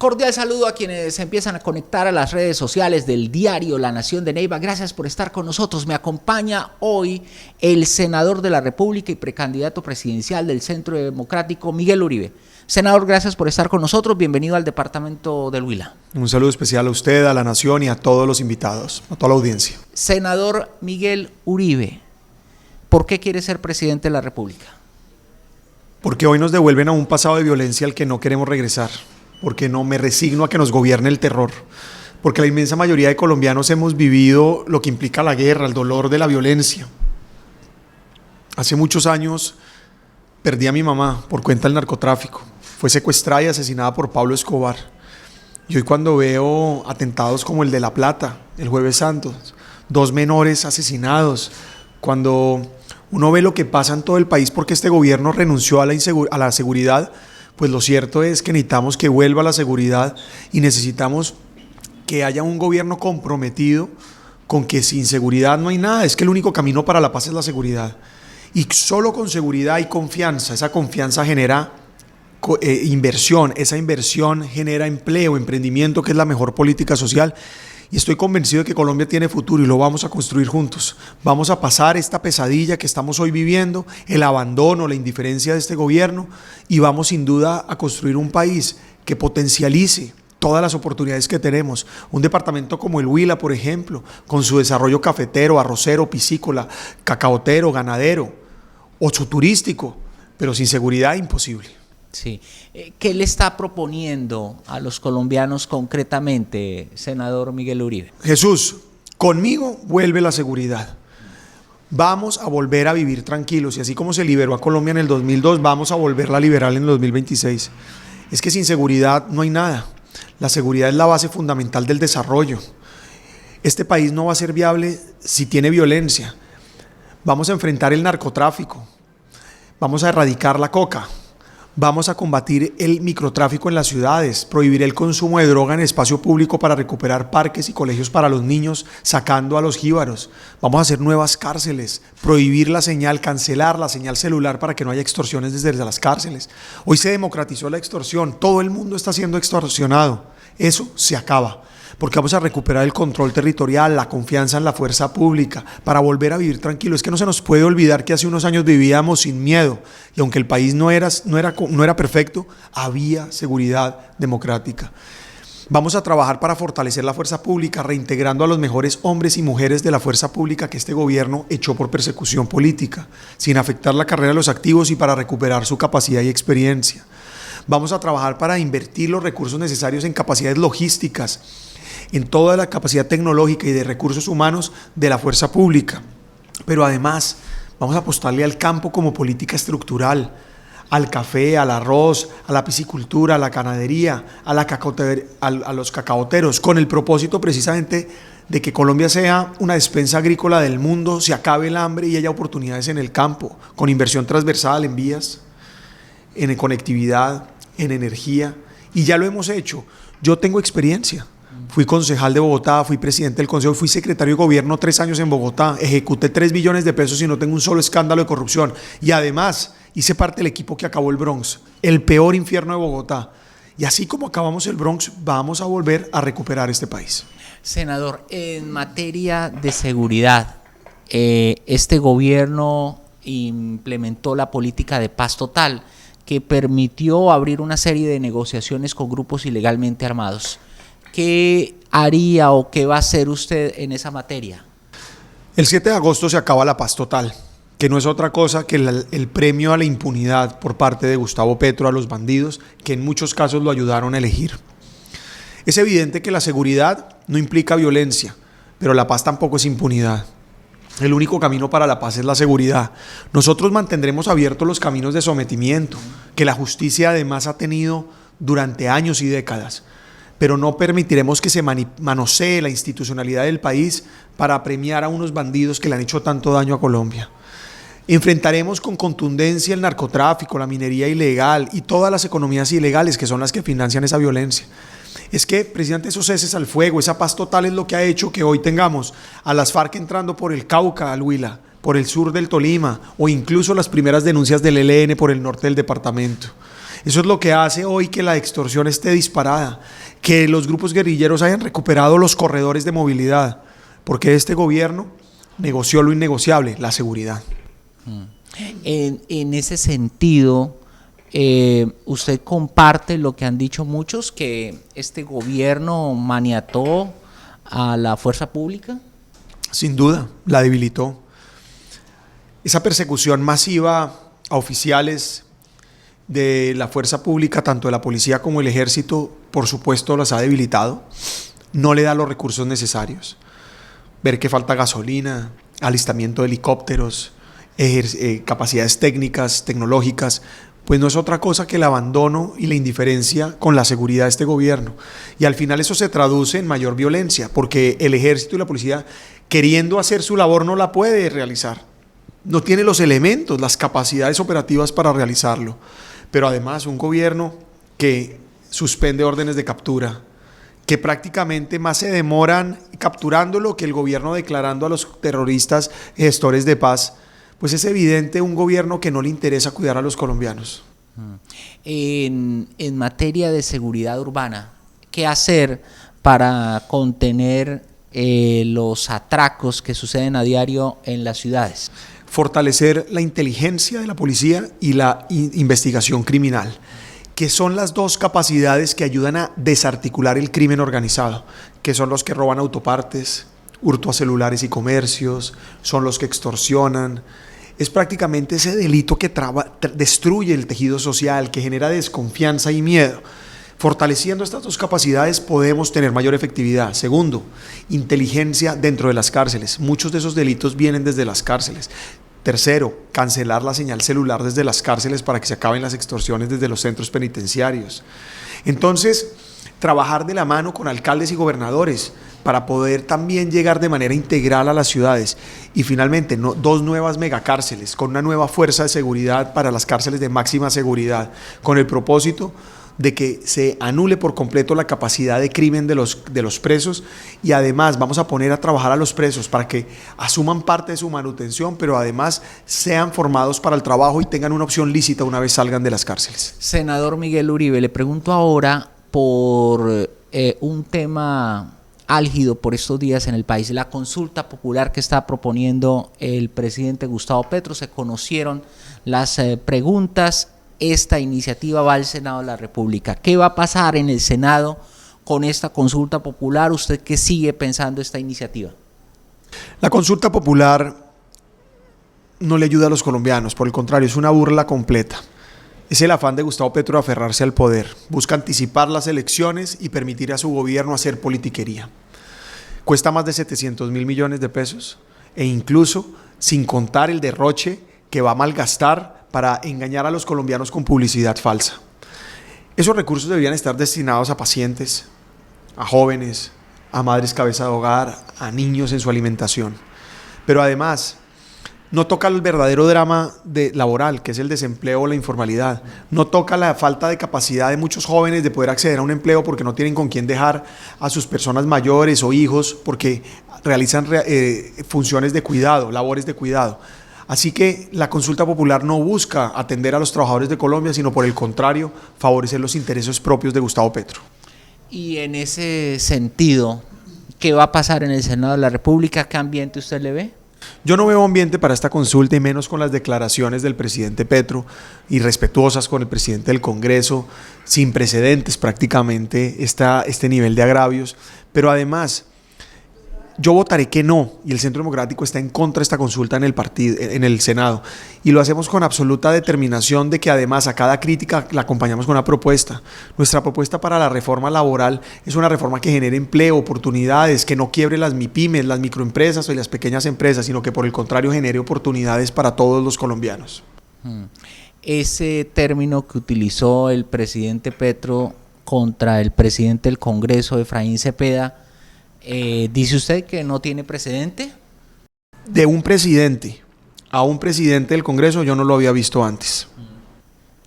Cordial saludo a quienes se empiezan a conectar a las redes sociales del diario La Nación de Neiva. Gracias por estar con nosotros. Me acompaña hoy el senador de la República y precandidato presidencial del Centro Democrático, Miguel Uribe. Senador, gracias por estar con nosotros. Bienvenido al departamento del Huila. Un saludo especial a usted, a la Nación y a todos los invitados, a toda la audiencia. Senador Miguel Uribe, ¿por qué quiere ser presidente de la República? Porque hoy nos devuelven a un pasado de violencia al que no queremos regresar. Porque no me resigno a que nos gobierne el terror, porque la inmensa mayoría de colombianos hemos vivido lo que implica la guerra, el dolor de la violencia. Hace muchos años perdí a mi mamá por cuenta del narcotráfico, fue secuestrada y asesinada por Pablo Escobar, y hoy cuando veo atentados como el de La Plata, el Jueves Santo, 2 menores asesinados, cuando uno ve lo que pasa en todo el país porque este gobierno renunció a la seguridad, pues lo cierto es que necesitamos que vuelva la seguridad y necesitamos que haya un gobierno comprometido con que sin seguridad no hay nada. Es que el único camino para la paz es la seguridad. Y solo con seguridad y confianza, esa confianza genera inversión, esa inversión genera empleo, emprendimiento, que es la mejor política social. Y estoy convencido de que Colombia tiene futuro y lo vamos a construir juntos. Vamos a pasar esta pesadilla que estamos hoy viviendo, el abandono, la indiferencia de este gobierno, y vamos sin duda a construir un país que potencialice todas las oportunidades que tenemos. Un departamento como el Huila, por ejemplo, con su desarrollo cafetero, arrocero, piscícola, cacaotero, ganadero, ocho turístico, pero sin seguridad imposible. Sí. ¿Qué le está proponiendo a los colombianos concretamente, senador Miguel Uribe? Jesús, conmigo vuelve la seguridad. Vamos a volver a vivir tranquilos y así como se liberó a Colombia en el 2002, vamos a volverla a liberar en el 2026. Es que sin seguridad no hay nada. La seguridad es la base fundamental del desarrollo. Este país no va a ser viable si tiene violencia. Vamos a enfrentar el narcotráfico. Vamos a erradicar la coca. Vamos a combatir el microtráfico en las ciudades, prohibir el consumo de droga en espacio público para recuperar parques y colegios para los niños, sacando a los jíbaros. Vamos a hacer nuevas cárceles, prohibir la señal, cancelar la señal celular para que no haya extorsiones desde las cárceles. Hoy se democratizó la extorsión, todo el mundo está siendo extorsionado. Eso se acaba, porque vamos a recuperar el control territorial, la confianza en la fuerza pública, para volver a vivir tranquilo. Es que no se nos puede olvidar que hace unos años vivíamos sin miedo, y aunque el país no era perfecto, había seguridad democrática. Vamos a trabajar para fortalecer la fuerza pública, reintegrando a los mejores hombres y mujeres de la fuerza pública que este gobierno echó por persecución política, sin afectar la carrera de los activos y para recuperar su capacidad y experiencia. Vamos a trabajar para invertir los recursos necesarios en capacidades logísticas, en toda la capacidad tecnológica y de recursos humanos de la fuerza pública. Pero además vamos a apostarle al campo como política estructural, al café, al arroz, a la piscicultura, a la ganadería, a los cacaoteros, con el propósito precisamente de que Colombia sea una despensa agrícola del mundo, se acabe el hambre y haya oportunidades en el campo, con inversión transversal en vías, en conectividad, en energía, y ya lo hemos hecho. Yo tengo experiencia. Fui concejal de Bogotá, fui presidente del consejo, fui secretario de gobierno 3 años en Bogotá, ejecuté 3 billones de pesos y no tengo un solo escándalo de corrupción. Y además hice parte del equipo que acabó el Bronx, el peor infierno de Bogotá. Y así como acabamos el Bronx, vamos a volver a recuperar este país. Senador, en materia de seguridad, este gobierno implementó la política de paz total, que permitió abrir una serie de negociaciones con grupos ilegalmente armados. ¿Qué haría o qué va a hacer usted en esa materia? El 7 de agosto se acaba la paz total, que no es otra cosa que el premio a la impunidad por parte de Gustavo Petro a los bandidos, que en muchos casos lo ayudaron a elegir. Es evidente que la seguridad no implica violencia, pero la paz tampoco es impunidad. El único camino para la paz es la seguridad. Nosotros mantendremos abiertos los caminos de sometimiento, que la justicia además ha tenido durante años y décadas, pero no permitiremos que se manosee la institucionalidad del país para premiar a unos bandidos que le han hecho tanto daño a Colombia. Enfrentaremos con contundencia el narcotráfico, la minería ilegal y todas las economías ilegales que son las que financian esa violencia. Es que, presidente, esos ceses al fuego, esa paz total es lo que ha hecho que hoy tengamos a las FARC entrando por el Cauca al Huila, por el sur del Tolima, o incluso las primeras denuncias del ELN por el norte del departamento. Eso es lo que hace hoy que la extorsión esté disparada, que los grupos guerrilleros hayan recuperado los corredores de movilidad, porque este gobierno negoció lo innegociable, la seguridad. En ese sentido, ¿usted comparte lo que han dicho muchos, que este gobierno maniató a la fuerza pública? Sin duda, la debilitó. Esa persecución masiva a oficiales de la fuerza pública, tanto de la policía como el ejército, por supuesto las ha debilitado, no le da los recursos necesarios. Ver que falta gasolina, alistamiento de helicópteros, capacidades técnicas, tecnológicas, pues no es otra cosa que el abandono y la indiferencia con la seguridad de este gobierno. Y al final eso se traduce en mayor violencia, porque el ejército y la policía, queriendo hacer su labor, no la puede realizar. No tiene los elementos, las capacidades operativas para realizarlo. Pero además un gobierno que suspende órdenes de captura, que prácticamente más se demoran capturándolo que el gobierno declarando a los terroristas gestores de paz, pues es evidente un gobierno que no le interesa cuidar a los colombianos. En materia de seguridad urbana, ¿qué hacer para contener los atracos que suceden a diario en las ciudades? Fortalecer la inteligencia de la policía y la investigación criminal, que son las dos capacidades que ayudan a desarticular el crimen organizado, que son los que roban autopartes, hurto a celulares y comercios, son los que extorsionan. Es prácticamente ese delito que destruye el tejido social, que genera desconfianza y miedo. Fortaleciendo estas dos capacidades podemos tener mayor efectividad. Segundo, inteligencia dentro de las cárceles. Muchos de esos delitos vienen desde las cárceles. Tercero, cancelar la señal celular desde las cárceles para que se acaben las extorsiones desde los centros penitenciarios. Entonces, trabajar de la mano con alcaldes y gobernadores para poder también llegar de manera integral a las ciudades. Y finalmente, dos nuevas megacárceles con una nueva fuerza de seguridad para las cárceles de máxima seguridad, con el propósito de que se anule por completo la capacidad de crimen de los presos, y además vamos a poner a trabajar a los presos para que asuman parte de su manutención, pero además sean formados para el trabajo y tengan una opción lícita una vez salgan de las cárceles. Senador Miguel Uribe, le pregunto ahora por un tema álgido por estos días en el país, la consulta popular que está proponiendo el presidente Gustavo Petro. Se conocieron las preguntas. Esta iniciativa va al Senado de la República. ¿Qué va a pasar en el Senado con esta consulta popular? ¿Usted qué sigue pensando esta iniciativa? La consulta popular no le ayuda a los colombianos, por el contrario, es una burla completa. Es el afán de Gustavo Petro de aferrarse al poder. Busca anticipar las elecciones y permitir a su gobierno hacer politiquería. Cuesta más de 700.000 millones de pesos, e incluso sin contar el derroche que va a malgastar para engañar a los colombianos con publicidad falsa. Esos recursos deberían estar destinados a pacientes, a jóvenes, a madres cabeza de hogar, a niños en su alimentación. Pero además, no toca el verdadero drama laboral, que es el desempleo o la informalidad. No toca la falta de capacidad de muchos jóvenes de poder acceder a un empleo porque no tienen con quién dejar a sus personas mayores o hijos, porque realizan funciones de cuidado, labores de cuidado. Así que la consulta popular no busca atender a los trabajadores de Colombia, sino por el contrario, favorecer los intereses propios de Gustavo Petro. Y en ese sentido, ¿qué va a pasar en el Senado de la República? ¿Qué ambiente usted le ve? Yo no veo ambiente para esta consulta, y menos con las declaraciones del presidente Petro, irrespetuosas con el presidente del Congreso, sin precedentes prácticamente este nivel de agravios. Pero además, yo votaré que no, y el Centro Democrático está en contra de esta consulta en el Senado, y lo hacemos con absoluta determinación de que además a cada crítica la acompañamos con una propuesta. Nuestra propuesta para la reforma laboral es una reforma que genere empleo, oportunidades, que no quiebre las MIPYMES, las microempresas o las pequeñas empresas, sino que por el contrario genere oportunidades para todos los colombianos. Ese término que utilizó el presidente Petro contra el presidente del Congreso, Efraín Cepeda, ¿dice usted que no tiene precedente? De un presidente a un presidente del Congreso yo no lo había visto antes.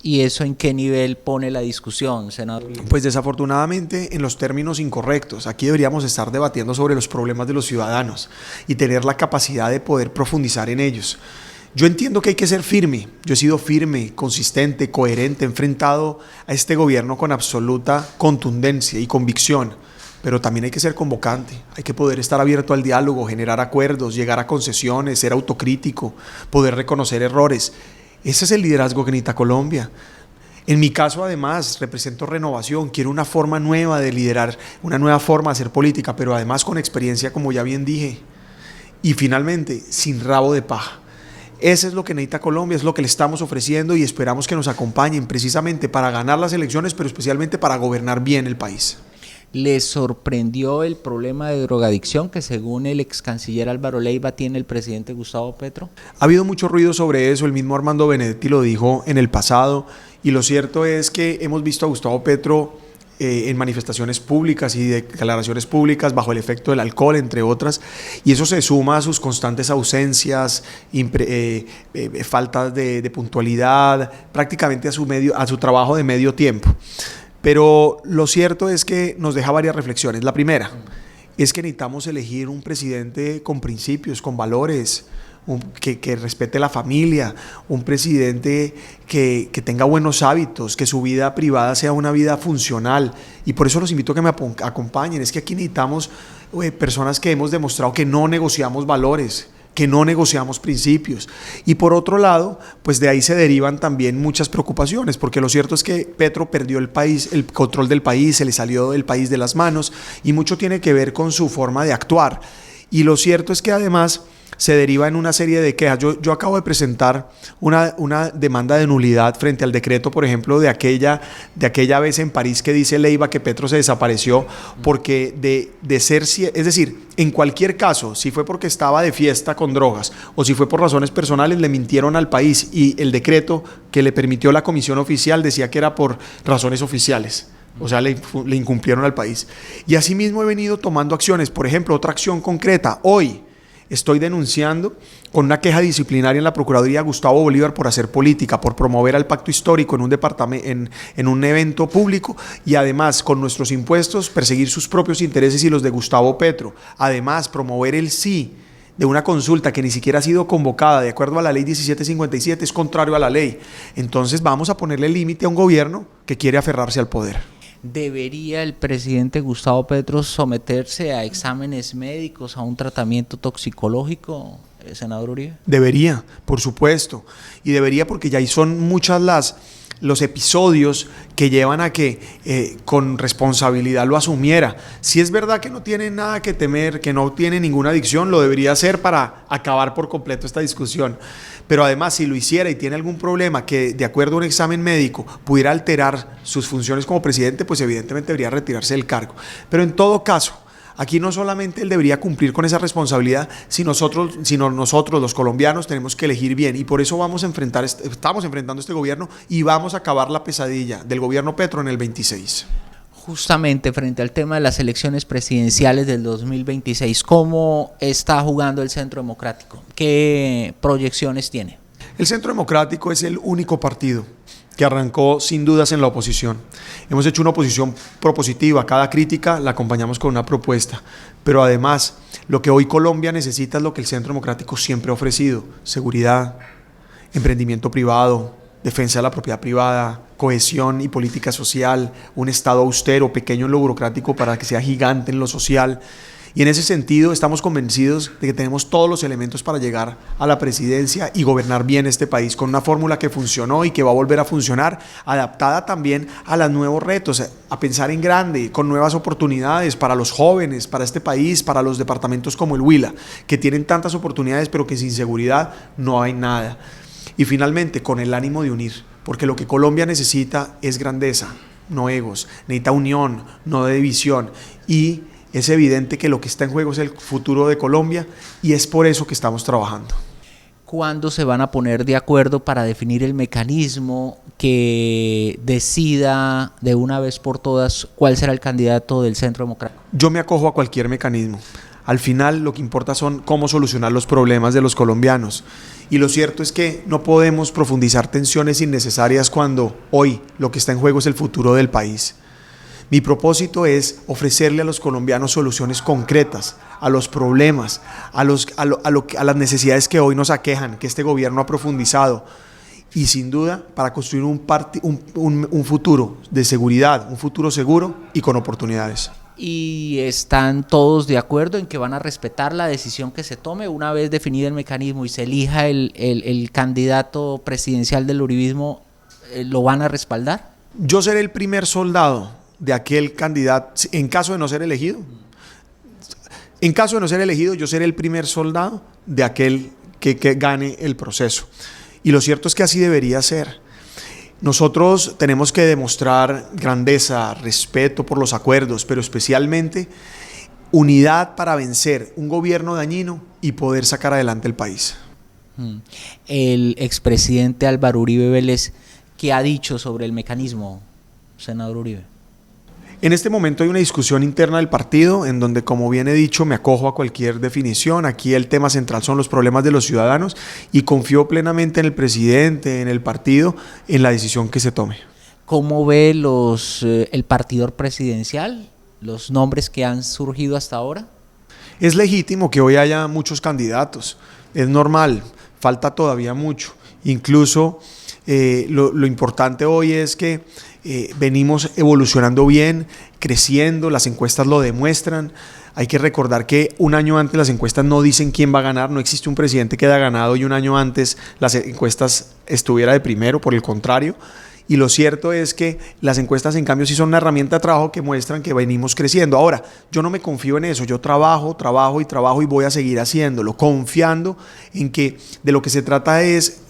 ¿Y eso en qué nivel pone la discusión, senador? Pues desafortunadamente en los términos incorrectos. Aquí deberíamos estar debatiendo sobre los problemas de los ciudadanos y tener la capacidad de poder profundizar en ellos. Yo entiendo que hay que ser firme. Yo he sido firme, consistente, coherente, he enfrentado a este gobierno con absoluta contundencia y convicción, pero también hay que ser convocante, hay que poder estar abierto al diálogo, generar acuerdos, llegar a concesiones, ser autocrítico, poder reconocer errores. Ese es el liderazgo que necesita Colombia. En mi caso, además, represento renovación, quiero una forma nueva de liderar, una nueva forma de hacer política, pero además con experiencia, como ya bien dije, y finalmente, sin rabo de paja. Eso es lo que necesita Colombia, es lo que le estamos ofreciendo y esperamos que nos acompañen precisamente para ganar las elecciones, pero especialmente para gobernar bien el país. ¿Le sorprendió el problema de drogadicción que según el ex canciller Álvaro Leiva tiene el presidente Gustavo Petro? Ha habido mucho ruido sobre eso, el mismo Armando Benedetti lo dijo en el pasado y lo cierto es que hemos visto a Gustavo Petro en manifestaciones públicas y declaraciones públicas bajo el efecto del alcohol, entre otras, y eso se suma a sus constantes ausencias, faltas de puntualidad, prácticamente a su trabajo de medio tiempo. Pero lo cierto es que nos deja varias reflexiones. La primera es que necesitamos elegir un presidente con principios, con valores, que respete la familia, un presidente que tenga buenos hábitos, que su vida privada sea una vida funcional. Y por eso los invito a que me acompañen. Es que aquí necesitamos personas que hemos demostrado que no negociamos valores, que no negociamos principios. Y por otro lado, pues de ahí se derivan también muchas preocupaciones, porque lo cierto es que Petro perdió el país, el control del país, se le salió el país de las manos y mucho tiene que ver con su forma de actuar. Y lo cierto es que además se deriva en una serie de quejas. Yo acabo de presentar una demanda de nulidad frente al decreto, por ejemplo, de aquella vez en París que dice Leiva que Petro se desapareció porque de ser, es decir, en cualquier caso, si fue porque estaba de fiesta con drogas o si fue por razones personales, le mintieron al país y el decreto que le permitió la comisión oficial decía que era por razones oficiales. O sea, le incumplieron al país. Y asimismo he venido tomando acciones. Por ejemplo, otra acción concreta. Hoy estoy denunciando con una queja disciplinaria en la Procuraduría a Gustavo Bolívar por hacer política, por promover al pacto histórico en un evento público y además con nuestros impuestos perseguir sus propios intereses y los de Gustavo Petro. Además, promover el sí de una consulta que ni siquiera ha sido convocada de acuerdo a la ley 1757 es contrario a la ley. Entonces vamos a ponerle límite a un gobierno que quiere aferrarse al poder. ¿Debería el presidente Gustavo Petro someterse a exámenes médicos, a un tratamiento toxicológico, senador Uribe? Debería, por supuesto, y debería porque ya ahí son muchas los episodios que llevan a que con responsabilidad lo asumiera. Si es verdad que no tiene nada que temer, que no tiene ninguna adicción, lo debería hacer para acabar por completo esta discusión. Pero además, si lo hiciera y tiene algún problema que de acuerdo a un examen médico pudiera alterar sus funciones como presidente, pues evidentemente debería retirarse del cargo. Pero en todo caso, aquí no solamente él debería cumplir con esa responsabilidad, sino nosotros los colombianos tenemos que elegir bien y por eso estamos enfrentando este gobierno y vamos a acabar la pesadilla del gobierno Petro en el 26. Justamente frente al tema de las elecciones presidenciales del 2026, ¿cómo está jugando el Centro Democrático? ¿Qué proyecciones tiene? El Centro Democrático es el único partido que arrancó sin dudas en la oposición. Hemos hecho una oposición propositiva, cada crítica la acompañamos con una propuesta, pero además lo que hoy Colombia necesita es lo que el Centro Democrático siempre ha ofrecido: seguridad, emprendimiento privado, defensa de la propiedad privada, cohesión y política social, un Estado austero, pequeño en lo burocrático para que sea gigante en lo social. Y en ese sentido estamos convencidos de que tenemos todos los elementos para llegar a la presidencia y gobernar bien este país con una fórmula que funcionó y que va a volver a funcionar, adaptada también a los nuevos retos, a pensar en grande, con nuevas oportunidades para los jóvenes, para este país, para los departamentos como el Huila, que tienen tantas oportunidades pero que sin seguridad no hay nada. Y finalmente, con el ánimo de unir, porque lo que Colombia necesita es grandeza, no egos, necesita unión, no división, y es evidente que lo que está en juego es el futuro de Colombia y es por eso que estamos trabajando. ¿Cuándo se van a poner de acuerdo para definir el mecanismo que decida de una vez por todas cuál será el candidato del Centro Democrático? Yo me acojo a cualquier mecanismo. Al final lo que importa son cómo solucionar los problemas de los colombianos. Y lo cierto es que no podemos profundizar tensiones innecesarias cuando hoy lo que está en juego es el futuro del país. Mi propósito es ofrecerle a los colombianos soluciones concretas a los problemas, a las necesidades que hoy nos aquejan, que este gobierno ha profundizado, y sin duda para construir un futuro de seguridad, un futuro seguro y con oportunidades. ¿Y están todos de acuerdo en que van a respetar la decisión que se tome una vez definido el mecanismo y se elija el candidato presidencial del uribismo? ¿Lo van a respaldar? Yo seré el primer soldado de aquel candidato, en caso de no ser elegido. En caso de no ser elegido, yo seré el primer soldado de aquel que gane el proceso. Y lo cierto es que así debería ser. Nosotros tenemos que demostrar grandeza, respeto por los acuerdos, pero especialmente unidad para vencer un gobierno dañino y poder sacar adelante el país. El expresidente Álvaro Uribe Vélez, ¿qué ha dicho sobre el mecanismo, senador Uribe? En este momento hay una discusión interna del partido en donde, como bien he dicho, me acojo a cualquier definición. Aquí el tema central son los problemas de los ciudadanos y confío plenamente en el presidente, en el partido, en la decisión que se tome. ¿Cómo ve el partidor presidencial, los nombres que han surgido hasta ahora? Es legítimo que hoy haya muchos candidatos, es normal, falta todavía mucho. Incluso lo importante hoy es que venimos evolucionando bien, creciendo, las encuestas lo demuestran. Hay que recordar que un año antes las encuestas no dicen quién va a ganar, no existe un presidente que haya ganado y un año antes las encuestas estuviera de primero, por el contrario. Y lo cierto es que las encuestas, en cambio, sí son una herramienta de trabajo que muestran que venimos creciendo. Ahora, yo no me confío en eso, yo trabajo y voy a seguir haciéndolo, confiando en que de lo que se trata es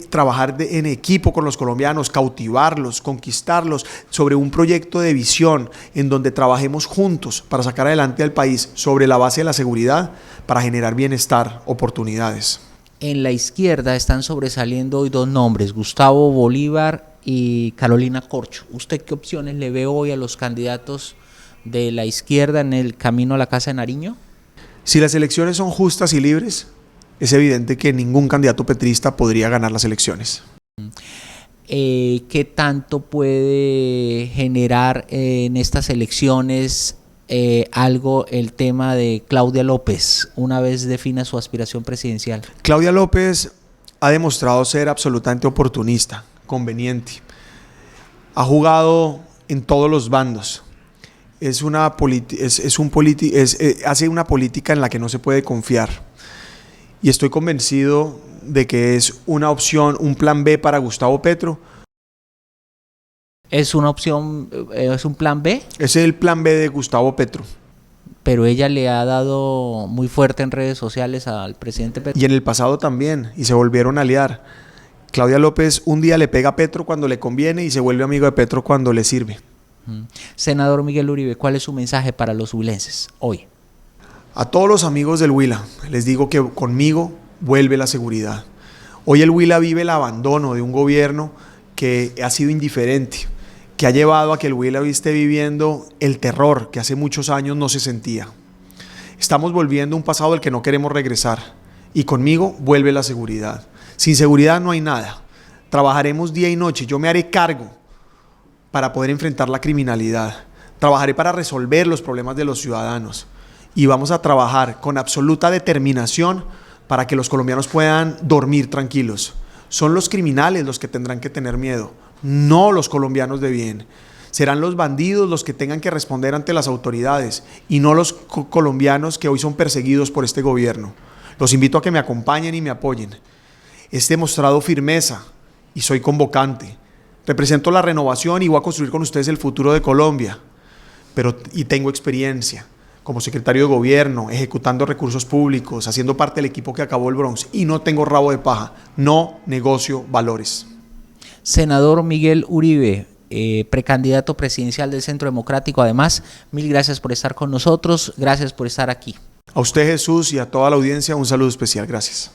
trabajar en equipo con los colombianos, cautivarlos, conquistarlos sobre un proyecto de visión en donde trabajemos juntos para sacar adelante al país sobre la base de la seguridad para generar bienestar, oportunidades. En la izquierda están sobresaliendo hoy dos nombres, Gustavo Bolívar y Carolina Corcho. ¿Usted qué opciones le ve hoy a los candidatos de la izquierda en el camino a la Casa de Nariño? Si las elecciones son justas y libres, es evidente que ningún candidato petrista podría ganar las elecciones. ¿Qué tanto puede generar en estas elecciones algo el tema de Claudia López una vez defina su aspiración presidencial? Claudia López ha demostrado ser absolutamente oportunista, conveniente. Ha jugado en todos los bandos. Hace una política en la que no se puede confiar. Y estoy convencido de que es una opción, un plan B para Gustavo Petro. ¿Es una opción, es un plan B? Ese es el plan B de Gustavo Petro. Pero ella le ha dado muy fuerte en redes sociales al presidente Petro. Y en el pasado también, y se volvieron a aliar. Claudia López un día le pega a Petro cuando le conviene y se vuelve amigo de Petro cuando le sirve. Senador Miguel Uribe, ¿cuál es su mensaje para los huilenses hoy? A todos los amigos del Huila, les digo que conmigo vuelve la seguridad. Hoy el Huila vive el abandono de un gobierno que ha sido indiferente, que ha llevado a que el Huila esté viviendo el terror que hace muchos años no se sentía. Estamos volviendo a un pasado al que no queremos regresar y conmigo vuelve la seguridad. Sin seguridad no hay nada. Trabajaremos día y noche, yo me haré cargo para poder enfrentar la criminalidad. Trabajaré para resolver los problemas de los ciudadanos. Y vamos a trabajar con absoluta determinación para que los colombianos puedan dormir tranquilos. Son los criminales los que tendrán que tener miedo, no los colombianos de bien. Serán los bandidos los que tengan que responder ante las autoridades y no los colombianos que hoy son perseguidos por este gobierno. Los invito a que me acompañen y me apoyen. He demostrado firmeza y soy convocante. Represento la renovación y voy a construir con ustedes el futuro de Colombia. Y tengo experiencia como secretario de gobierno, ejecutando recursos públicos, haciendo parte del equipo que acabó el Bronx, y no tengo rabo de paja, no negocio valores. Senador Miguel Uribe, precandidato presidencial del Centro Democrático, además, mil gracias por estar con nosotros, gracias por estar aquí. A usted, Jesús, y a toda la audiencia, un saludo especial, gracias.